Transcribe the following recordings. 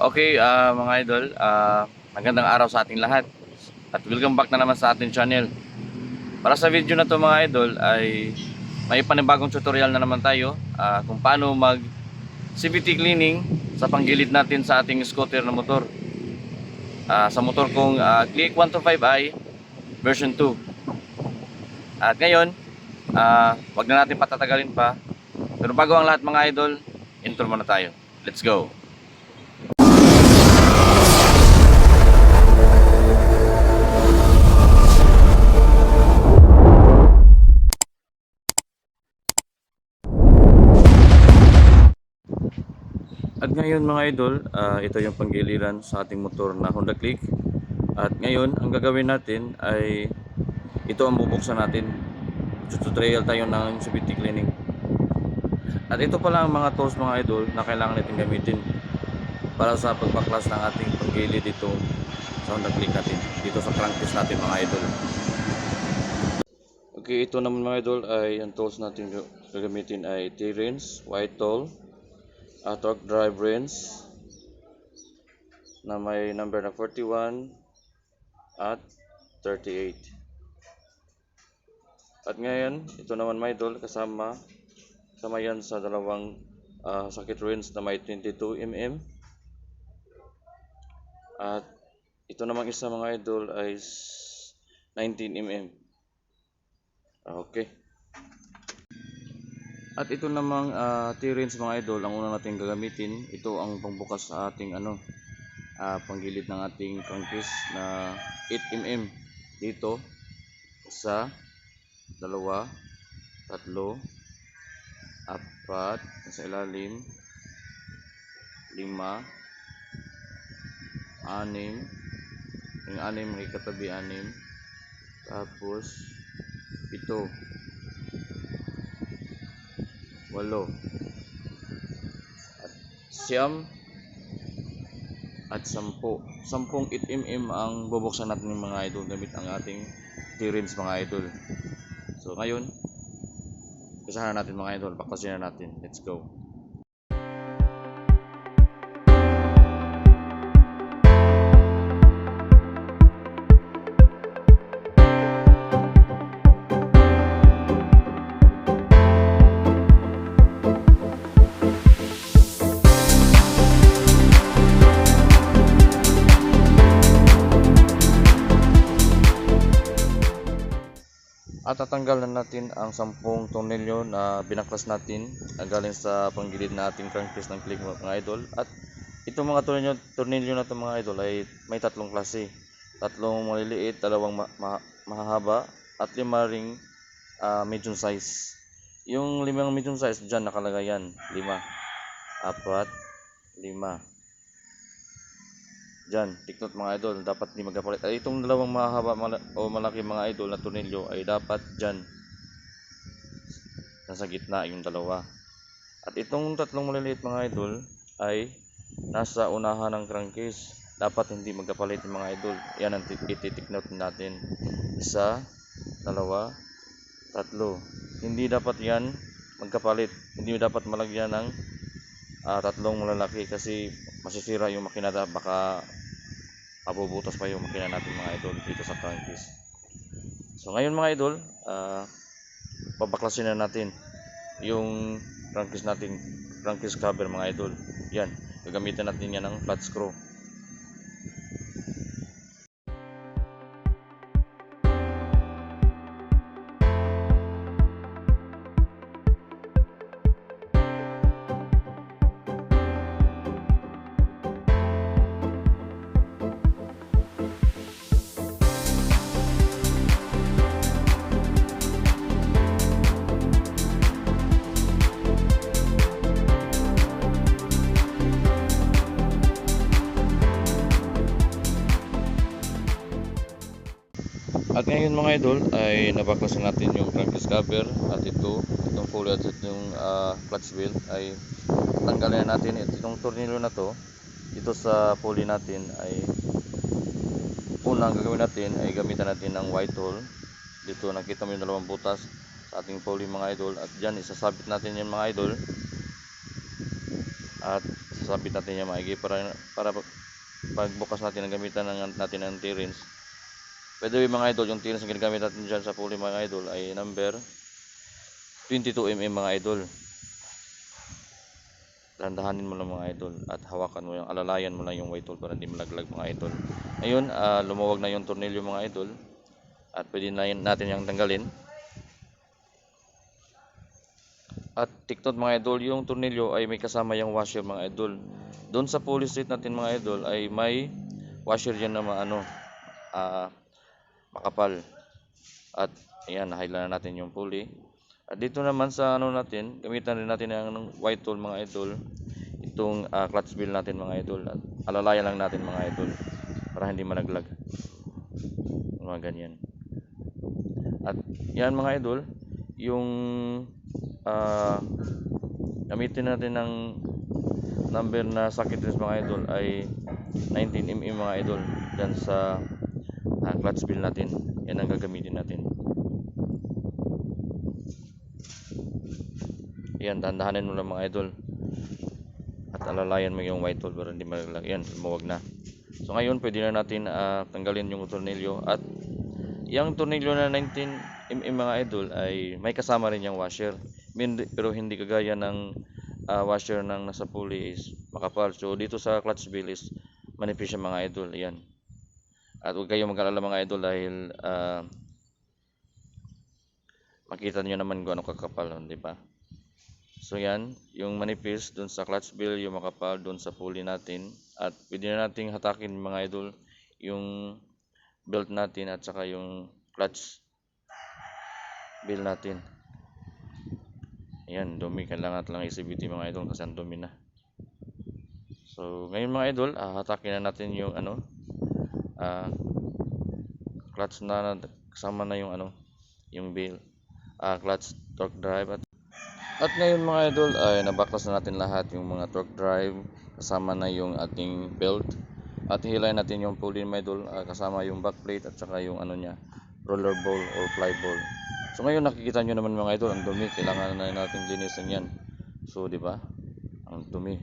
Okay, mga idol, magandang araw sa ating lahat at welcome back na naman sa ating channel. Para sa video na to mga idol ay may panibagong tutorial na naman tayo kung paano mag CVT cleaning sa panggilid natin sa ating scooter na motor. Sa motor kong Click 125i version 2. At ngayon, wag na natin patatagalin pa. Pero bago ang lahat mga idol, intro muna tayo. Let's go! At ngayon mga idol, ito yung panggiliran sa ating motor na Honda Click. At ngayon, ang gagawin natin ay ito ang bubuksan natin. Tutorial tayo ng CVT cleaning. At ito pala ang mga tools mga idol na kailangan natin gamitin para sa pagpaklas ng ating panggilid dito sa Honda Click natin, dito sa crankcase natin mga idol. Okay, ito naman mga idol ay ang tools natin gagamitin ay T-wrench, white tool, torque drive wrench na may number na 41 at 38. At ngayon, ito naman mga idol kasama yan sa dalawang socket wrench na may 22 mm. At ito namang isa mga idol ay 19 mm. Okay. At ito namang T-wrench mga idol, ang una natin gagamitin, ito ang pangbukas sa ating panggilid ng ating crankcase na 8 mm dito sa 2, 3, 4 sa ilalim, 5, 6, yung 6 may katabi 6, tapos 7, 8 at 9 at 10. 10 8mm ang bubuksan natin ng mga idol gamit ang ating T-wrench mga idol. So ngayon, usahan na natin mga idol, baklasin na natin. Let's go. At tatanggal na natin ang 10 tornilyo na binaklas natin galing sa panggilid na ating crankcase ng Click mga idol. At itong mga tornilyo na ito mga idol ay may tatlong klase. Tatlong maliliit, dalawang mahahaba at 5 ring medium size. Yung 5 medium size dyan nakalagay yan. 5, 4, 5. Diyan, take note mga idol, dapat di magkapalit. At itong dalawang mahaba o malaki mga idol na tornilyo ay dapat diyan. Nasa gitna yung dalawa. At itong tatlong maliliit mga idol ay nasa unahan ng crankcase. Dapat hindi magkapalit mga idol. Yan ang iti-take note natin. 1, 2, 3. Hindi dapat yan magkapalit. Hindi dapat malagyan ng tatlong malalaki kasi masisira yung makina, baka mabubutas pa yung makina natin mga idol dito sa crankcase. So ngayon mga idol, pabaklasin na natin yung crankcase natin, crankcase cover mga idol. Yan, gagamitin natin yan ng flat screw. At ngayon mga idol ay nabaklasan natin yung crankcase cover at itong pulley at itong clutch wheel ay tanggalin natin. At itong tornilyo na to dito sa pulley natin ay unang gagawin natin ay gamitan natin ng white tool. Dito nakita mo yung dalawang butas sa ating pulley mga idol, at dyan isasabit natin yung mga idol at sasabit natin yung maigi para pagbukas natin ang gamitan natin ng T-rings. By the way mga idol, yung T-rings na ginagamit natin dyan sa pulley mga idol ay number 22mm mga idol. Dahan-dahanin mo lang mga idol at hawakan mo yung, alalayan mo lang yung white tool para hindi malaglag mga idol. Ngayon, lumuwag na yung tornilyo mga idol at pwede na natin yung tanggalin. At tiktot mga idol, yung tornilyo ay may kasama yung washer mga idol. Doon sa pulley straight natin mga idol ay may washer dyan na makapal. At ayan, nahila na natin yung pulley. At dito naman sa natin, gamitan rin natin ang white tool mga idol. Itong clutch wheel natin mga idol. At alalayan lang natin mga idol para hindi malaglag. Mga ganyan. At yan mga idol, yung gamitin natin ng number na socket rings mga idol ay 19mm mga idol dyan sa clutch wheel natin. Yan ang gagamitin natin. Yan, dahan-dahanin mo lang mga idol at alalayan mo yung white tool para hindi malaglag. Yan, lumuwag na. So ngayon pwede na natin tanggalin yung tornilyo. At yung tornilyo na 19mm mga idol ay may kasama rin yung washer, pero hindi kagaya ng washer ng nasa pulley is makapal. So dito sa clutch wheel is manipis siya mga idol. Ayan. At huwag kayong mag-alala mga idol dahil makita nyo naman kung ano kakapal, di ba? So yan, yung manipis dun sa clutch wheel, yung makapal dun sa pulley natin. At pwede na nating hatakin mga idol yung belt natin at saka yung clutch wheel natin. Ayan, dumi, kailangan lang i-CVT mga idol kasi ang dumi na. So ngayon mga idol, hatakin na natin yung clutch na kasama na yung yung wheel, clutch, torque drive. At ngayon mga idol ay nabaklas na natin lahat, yung mga torque drive kasama na yung ating belt. At hilayin natin yung pulley mga idol, kasama yung backplate at saka yung niya, roller ball or fly ball. So ngayon nakikita nyo naman mga idol, ang dumi, kailangan na natin linisin yan. So di ba? Ang dumi.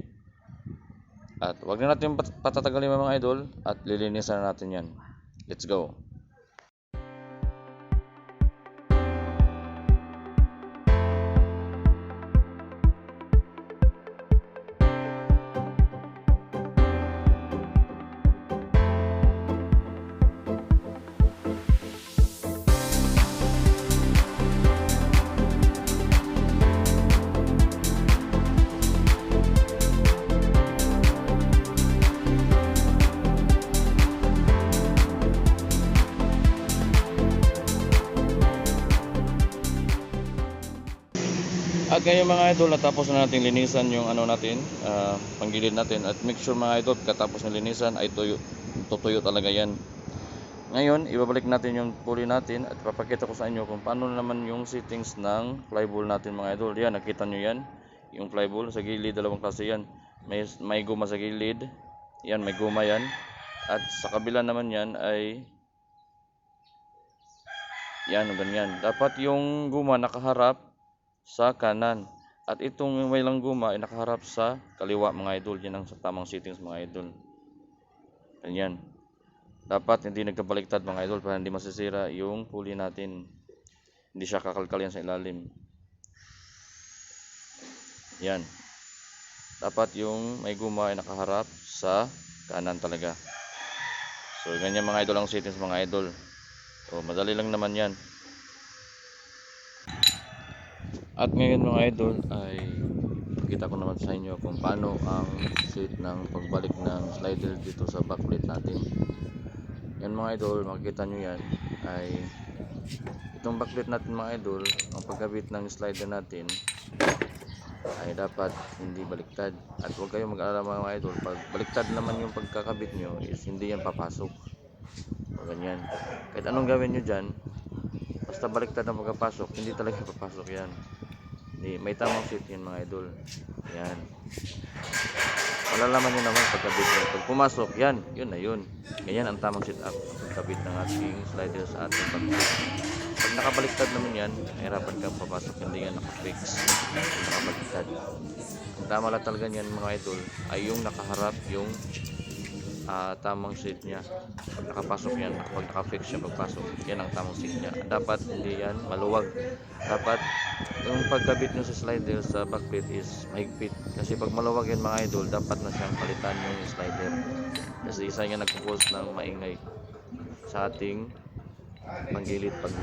At wag na natin patatagalin mga idol at lilinisan na natin yan. Let's go. At ngayon mga idol, natapos na natin linisan yung natin, panggilid natin. At make sure mga idol, katapos na linisan ay tutuyo talaga yan. Ngayon, ibabalik natin yung pulley natin at papakita ko sa inyo kung paano naman yung settings ng flyball natin mga idol. Yan, nakita nyo yan, yung flyball sa gilid, dalawang klase yan. May guma sa gilid, yan, may guma yan. At sa kabila naman yan ay yan, ganyan. Dapat yung guma nakaharap sa kanan at itong may lang guma ay nakaharap sa kaliwa mga idol. Yan ang tamang settings mga idol. Ganyan. Dapat hindi nagkabaliktad mga idol para hindi masisira yung pulley natin, hindi siya kakalkal yan sa ilalim. Yan, dapat yung may guma ay nakaharap sa kanan talaga. So ganyan mga idol ang settings mga idol. So madali lang naman yan. At ngayon mga idol ay kita ko naman sa inyo kung paano ang set ng pagbalik ng slider dito sa backplate natin. Yan mga idol, makikita nyo yan ay itong backplate natin mga idol, ang pagkabit ng slider natin ay dapat hindi baliktad. At huwag kayong mag-alala mga idol, pag baliktad naman yung pagkakabit nyo is hindi yan papasok. O ganyan, kahit anong gawin nyo dyan, basta baliktad ang pagkapasok, hindi talaga papasok yan. May tamang fit yan mga idol. Yan, malalaman nyo naman pagkabit nyo. Pag pumasok, yan, yun na yun. Ganyan ang tamang setup, pagkabit ng ating slider sa ating backplate. Pag nakabaliktad naman yan, nahirapan kang papasok, hindi yan nakafix. Nakabaliktad. Ang tama lang talaga yan mga idol ay yung nakaharap yung tamang seat niya. Pag nakapasok yan, pag nakafix siya pagpasok, yan ang tamang seat niya. Dapat hindi yan maluwag. Dapat yung pagkabit nyo sa slider sa backplate is mahigpit. Kasi pag maluwag yan mga idol, dapat na siyang palitan yung slider. Kasi isa yan nagpo-cause ng maingay sa ating panggilid pag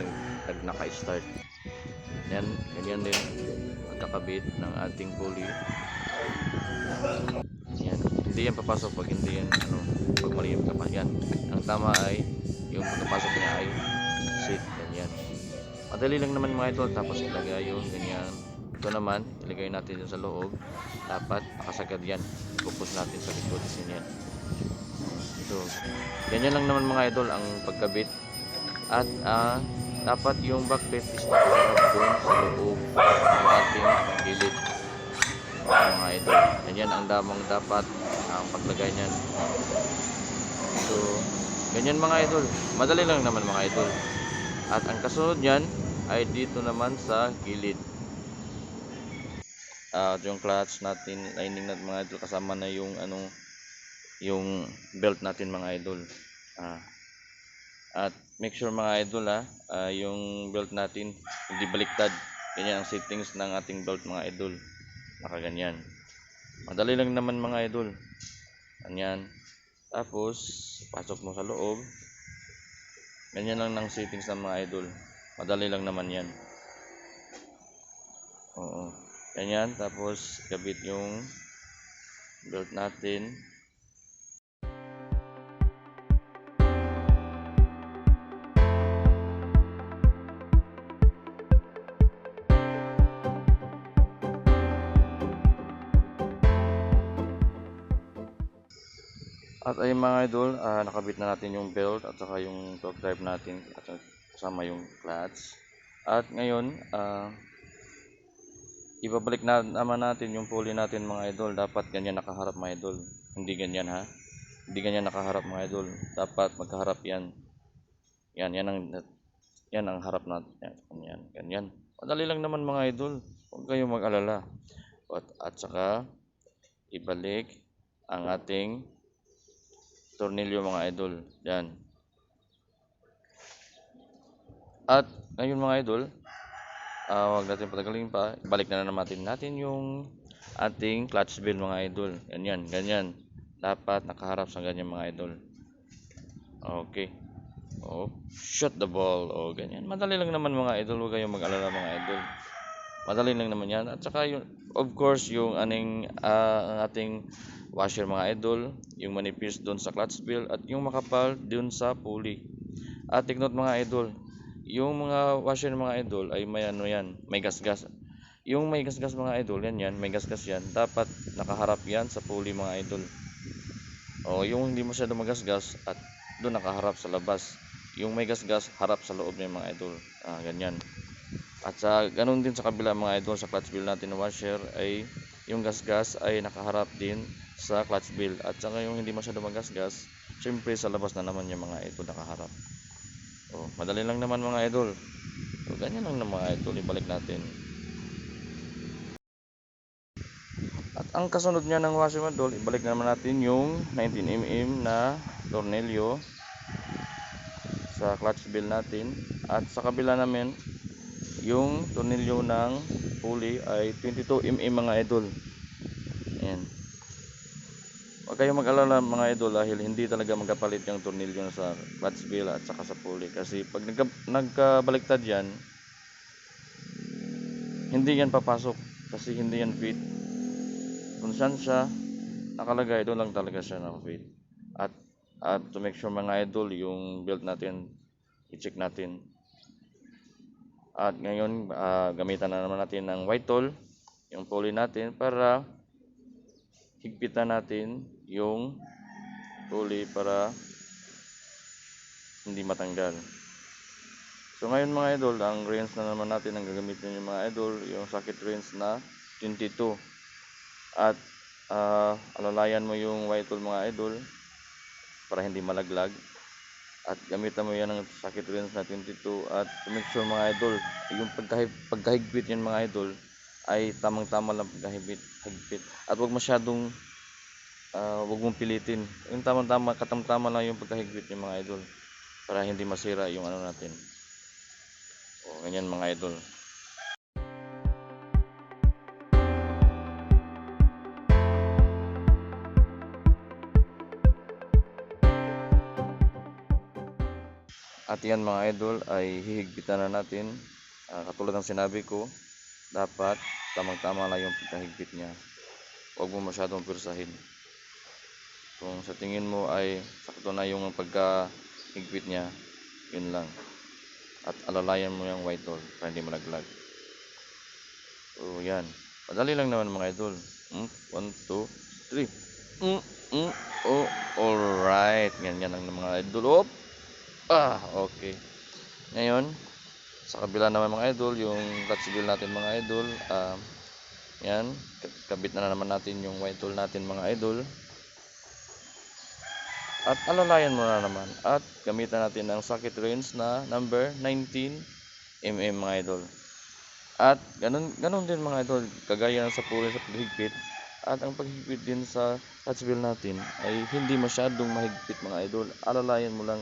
naka-start. Yan, ganyan din pagkakabit ng ating pulley. Yan, hindi yan papasok pag hindi yan pag mali yung kapal yan. Ang tama ay yung pagkapasok niya ay seat, ganyan. Madali lang naman mga idol, tapos ilagay yung ganyan. Ito naman, ilagay natin dun sa loob. Dapat nakasagad yan. Pupus natin sa likod, ganyan. So, ganyan lang naman mga idol ang pagkabit. At dapat yung backplate is nakaharap dun sa loob ng ating gilid mga idol. Ganyan ang damang dapat ang paglagay niyan. So, ganyan mga idol. Madali lang naman mga idol. At ang kasunod niyan ay dito naman sa gilid. Yung clutch natin, lining natin mga idol, kasama na yung yung belt natin mga idol. At make sure mga idol yung belt natin hindi baliktad. Ganyan ang settings ng ating belt mga idol. Nakaganyan. Madali lang naman mga idol. Ganyan. Tapos pasok mo sa loob. Ganyan lang ng settings ng mga idol. Madali lang naman yan. Oo. Ganyan. Tapos kabit yung belt natin. At ay mga idol, nakabit na natin yung belt at saka yung torque drive natin at kasama yung clutch. At ngayon, ibabalik na naman natin yung pulley natin mga idol. Dapat ganyan nakaharap mga idol. Hindi ganyan ha. Hindi ganyan nakaharap mga idol. Dapat magkaharap yan. Yan ang harap natin. Yan, ganyan. Madali lang naman mga idol. Huwag kayong mag-alala. At saka ibalik ang ating tornilyo mga idol. Yan. At ngayon mga idol, huwag natin patagalin pa. Balik na natin yung ating clutch bell mga idol. Ganyan, ganyan. Dapat nakaharap sa ganyan mga idol. Okay. Oh, shot the ball. Oh, ganyan. Madali lang naman mga idol. Huwag kayong mag-alala mga idol. Madali lang naman yan. At saka yung, of course, yung ang ating washer mga idol, yung manipis doon sa clutch bell at yung makapal doon sa pulley. At take note mga idol, yung mga washer mga idol ay may yan, may gasgas. Yung may gasgas mga idol, yan, may gasgas yan. Dapat nakaharap yan sa pulley mga idol. O yung hindi masyado magasgas at doon nakaharap sa labas. Yung may gasgas, harap sa loob niya mga idol. Ganyan. At sa ganun din sa kabila mga idol, sa clutch bell natin na washer ay yung gasgas ay nakaharap din sa clutch bell. At saka yung hindi masyado magasgas, syempre sa labas na naman yung mga idol nakaharap. Madali lang naman mga idol. Ganyan lang naman mga idol, ibalik natin. At ang kasunod niya ng washer mga idol, ibalik naman natin yung 19mm na tornilyo sa clutch bell natin. At sa kabila namin, yung tornilyo ng pulley ay 22mm mga idol. Ayan. Huwag kayong mag-alala mga idol dahil hindi talaga magkapalit yung tornilyo sa clutch bell at saka sa pulley. Kasi pag nagkabaliktad yan, hindi yan papasok. Kasi hindi yan fit. Kung saan siya nakalagay, doon lang talaga siya na-fit. At to make sure mga idol, yung belt natin, i-check natin. At ngayon, gamitan na naman natin ng white tool, yung pulley natin, para higpitan natin yung pulley para hindi matanggal. So ngayon mga idol, ang wrench na naman natin ang gagamitin yung mga idol, yung socket wrench na 22. At alalayan mo yung white tool mga idol para hindi malaglag. At gamitan mo yan ng socket wrench na 22 at make sure mga idol, yung pagkahigpit yan mga idol ay tamang-tama lang pagkahigpit. At huwag masyadong huwag mong pilitin. Yung tamang-tama, katamtama lang yung pagkahigpit yung mga idol para hindi masira yung ano natin. O, ganyan mga idol. At yan mga idol ay hihigpitan na natin. Katulad ng sinabi ko, dapat tamang-tama lang yung pagkahigpit niya. Huwag mo masyadong pursahin. Kung sa tingin mo ay sakto na yung pagkahigpit niya, yun lang. At alalayan mo yung white tool para hindi malaglag. So yan. Madali lang naman mga idol. 1, 2, 3. Oh, alright. Ganyan lang ng mga idol. Op! Okay. Ngayon, sa kabila naman mga idol, yung clutch wheel natin mga idol, yan, kabit na naman natin yung white tool natin mga idol. At alalayan mo na naman. At gamitan natin ng socket wrench na number 19mm mga idol. At ganun din mga idol, kagaya ng sa puri sa paghigpit. At ang paghigpit din sa clutch wheel natin ay hindi masyadong mahigpit mga idol. Alalayan mo lang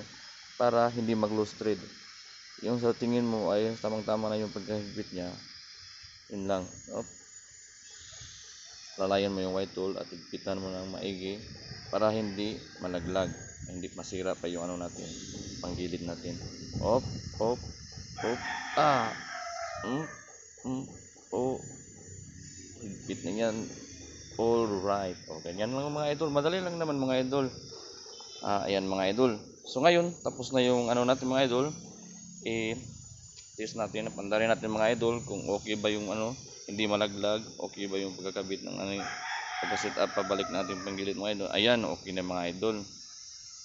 para hindi mag-loose thread. Yung sa tingin mo ay tamang-tama na yung pagkahigpit niya, yun lang. Lalayan mo yung white tool at higpitan mo ng maigi para hindi malaglag, hindi masira pa yung ano natin, panggilid natin. Op. Higpit na yan. Alright. Ganyan lang mga idol. Madali lang naman mga idol. Ayan mga idol. So ngayon, tapos na yung ano natin mga idol. Test natin, pandarin natin mga idol kung okay ba yung ano, hindi malaglag, okay ba yung pagkakabit ng ano, pagka-set up, pabalik natin panggilid mga idol. Ayan, okay na mga idol.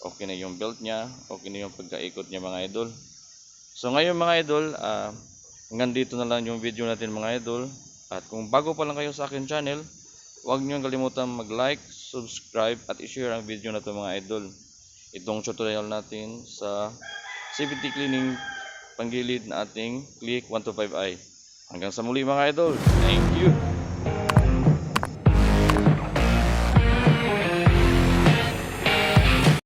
Okay na yung belt niya, okay na yung pagkaikot niya mga idol. So ngayon mga idol, hanggang dito na lang yung video natin mga idol. At kung bago pa lang kayo sa akin channel, huwag niyo kalimutan mag-like, subscribe at i-share ang video na to mga idol. Itong tutorial natin sa CVT cleaning panggilid na ating Click 125i. Hanggang sa muli mga idol. Thank you.